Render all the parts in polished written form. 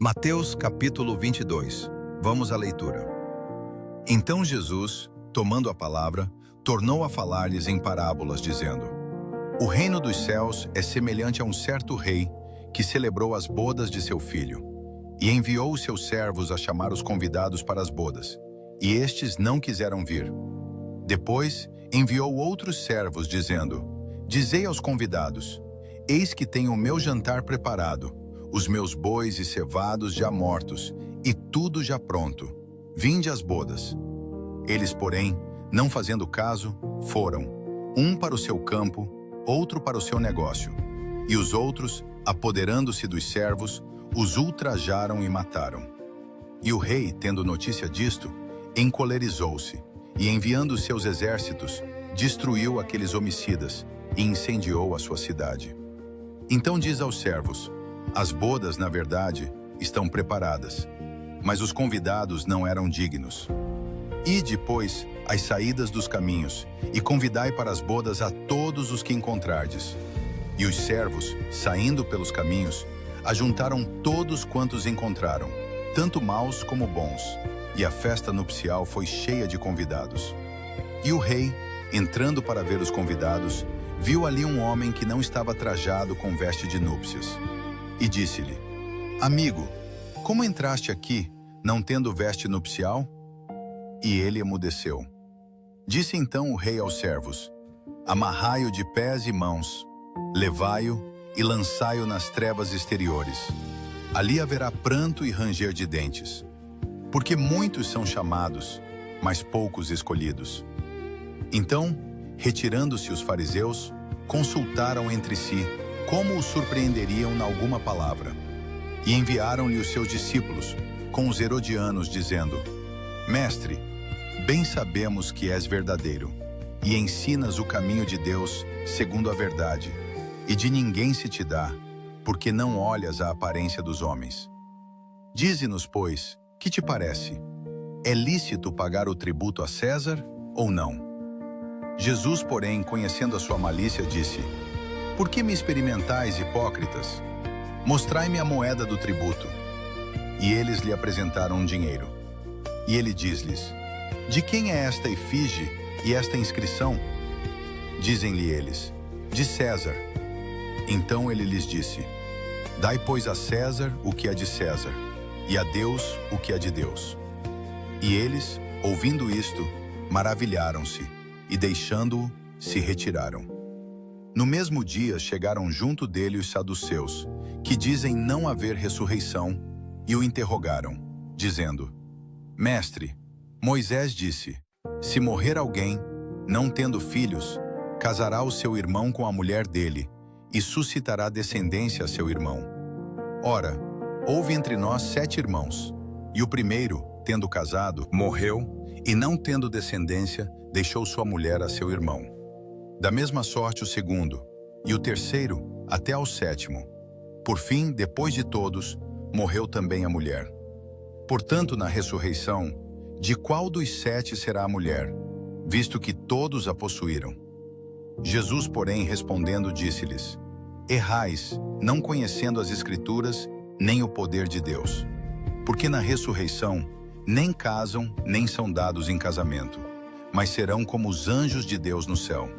Mateus capítulo 22. Vamos à leitura. Então Jesus, tomando a palavra, tornou a falar-lhes em parábolas, dizendo: O reino dos céus é semelhante a um certo rei que celebrou as bodas de seu filho, e enviou os seus servos a chamar os convidados para as bodas, e estes não quiseram vir. Depois enviou outros servos, dizendo: Dizei aos convidados: Eis que tenho o meu jantar preparado, os meus bois e cevados já mortos, e tudo já pronto. Vinde às bodas. Eles, porém, não fazendo caso, foram, um para o seu campo, outro para o seu negócio. E os outros, apoderando-se dos servos, os ultrajaram e mataram. E o rei, tendo notícia disto, encolerizou-se, e enviando os seus exércitos, destruiu aqueles homicidas, e incendiou a sua cidade. Então diz aos servos: As bodas, na verdade, estão preparadas, mas os convidados não eram dignos. Ide, pois, às saídas dos caminhos, e convidai para as bodas a todos os que encontrardes. E os servos, saindo pelos caminhos, ajuntaram todos quantos encontraram, tanto maus como bons, e a festa nupcial foi cheia de convidados. E o rei, entrando para ver os convidados, viu ali um homem que não estava trajado com veste de núpcias. E disse-lhe: Amigo, como entraste aqui, não tendo veste nupcial? E ele emudeceu. Disse então o rei aos servos: Amarrai-o de pés e mãos, levai-o e lançai-o nas trevas exteriores. Ali haverá pranto e ranger de dentes, porque muitos são chamados, mas poucos escolhidos. Então, retirando-se os fariseus, consultaram entre si como o surpreenderiam em alguma palavra. E enviaram-lhe os seus discípulos, com os herodianos, dizendo: Mestre, bem sabemos que és verdadeiro, e ensinas o caminho de Deus segundo a verdade, e de ninguém se te dá, porque não olhas a aparência dos homens. Dize-nos, pois, que te parece? É lícito pagar o tributo a César ou não? Jesus, porém, conhecendo a sua malícia, disse: Por que me experimentais, hipócritas? Mostrai-me a moeda do tributo. E eles lhe apresentaram um dinheiro. E ele diz-lhes: De quem é esta efígie e esta inscrição? Dizem-lhe eles: De César. Então ele lhes disse: Dai, pois, a César o que é de César, e a Deus o que é de Deus. E eles, ouvindo isto, maravilharam-se, e deixando-o, se retiraram. No mesmo dia chegaram junto dele os saduceus, que dizem não haver ressurreição, e o interrogaram, dizendo: Mestre, Moisés disse: Se morrer alguém, não tendo filhos, casará o seu irmão com a mulher dele, e suscitará descendência a seu irmão. Ora, houve entre nós 7 irmãos, e o primeiro, tendo casado, morreu, e não tendo descendência, deixou sua mulher a seu irmão. Da mesma sorte o segundo, e o terceiro até ao 7º. Por fim, depois de todos, morreu também a mulher. Portanto, na ressurreição, de qual dos 7 será a mulher, visto que todos a possuíram? Jesus, porém, respondendo, disse-lhes: Errais, não conhecendo as Escrituras, nem o poder de Deus. Porque na ressurreição, nem casam, nem são dados em casamento, mas serão como os anjos de Deus no céu.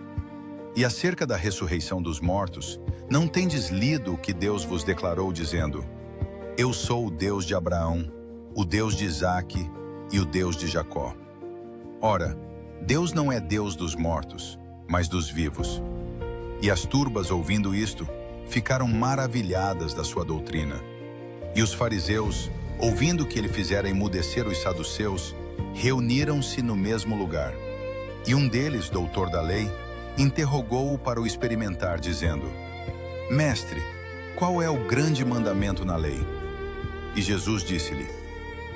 E acerca da ressurreição dos mortos, não tendes lido o que Deus vos declarou, dizendo: Eu sou o Deus de Abraão, o Deus de Isaque e o Deus de Jacó. Ora, Deus não é Deus dos mortos, mas dos vivos. E as turbas, ouvindo isto, ficaram maravilhadas da sua doutrina. E os fariseus, ouvindo que ele fizera emudecer os saduceus, reuniram-se no mesmo lugar. E um deles, doutor da lei, interrogou-o para o experimentar, dizendo: Mestre, qual é o grande mandamento na lei? E Jesus disse-lhe: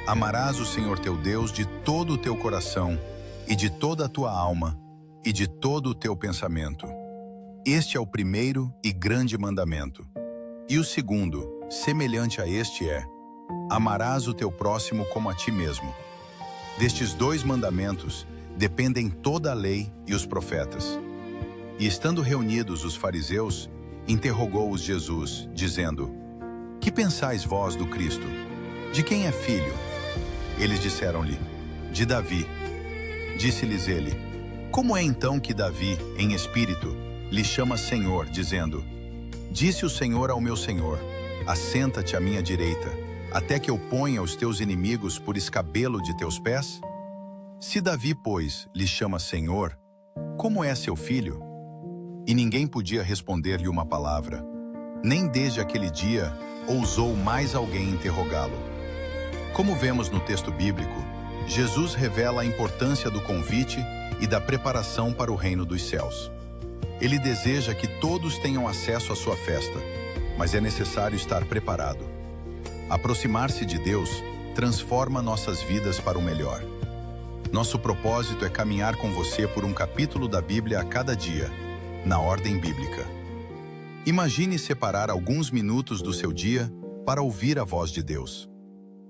Amarás o Senhor teu Deus de todo o teu coração, e de toda a tua alma, e de todo o teu pensamento. Este é o primeiro e grande mandamento. E o segundo, semelhante a este, é: Amarás o teu próximo como a ti mesmo. Destes 2 mandamentos dependem toda a lei e os profetas. E estando reunidos os fariseus, interrogou-os Jesus, dizendo: Que pensais vós do Cristo? De quem é filho? Eles disseram-lhe: De Davi. Disse-lhes ele: Como é então que Davi, em espírito, lhe chama Senhor, dizendo: Disse o Senhor ao meu Senhor: Assenta-te à minha direita, até que eu ponha os teus inimigos por escabelo de teus pés? Se Davi, pois, lhe chama Senhor, como é seu filho? E ninguém podia responder-lhe uma palavra. Nem desde aquele dia ousou mais alguém interrogá-lo. Como vemos no texto bíblico, Jesus revela a importância do convite e da preparação para o reino dos céus. Ele deseja que todos tenham acesso à sua festa, mas é necessário estar preparado. Aproximar-se de Deus transforma nossas vidas para o melhor. Nosso propósito é caminhar com você por um capítulo da Bíblia a cada dia, na ordem bíblica. Imagine separar alguns minutos do seu dia para ouvir a voz de Deus.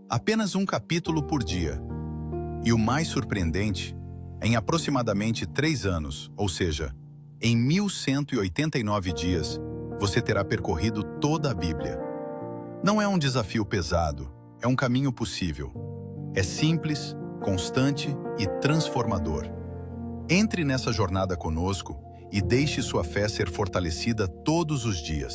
Apenas um capítulo por dia. E o mais surpreendente, em aproximadamente 3 anos, ou seja, em 1189 dias, você terá percorrido toda a Bíblia. Não é um desafio pesado, é um caminho possível. É simples, constante e transformador. Entre nessa jornada conosco e deixe sua fé ser fortalecida todos os dias.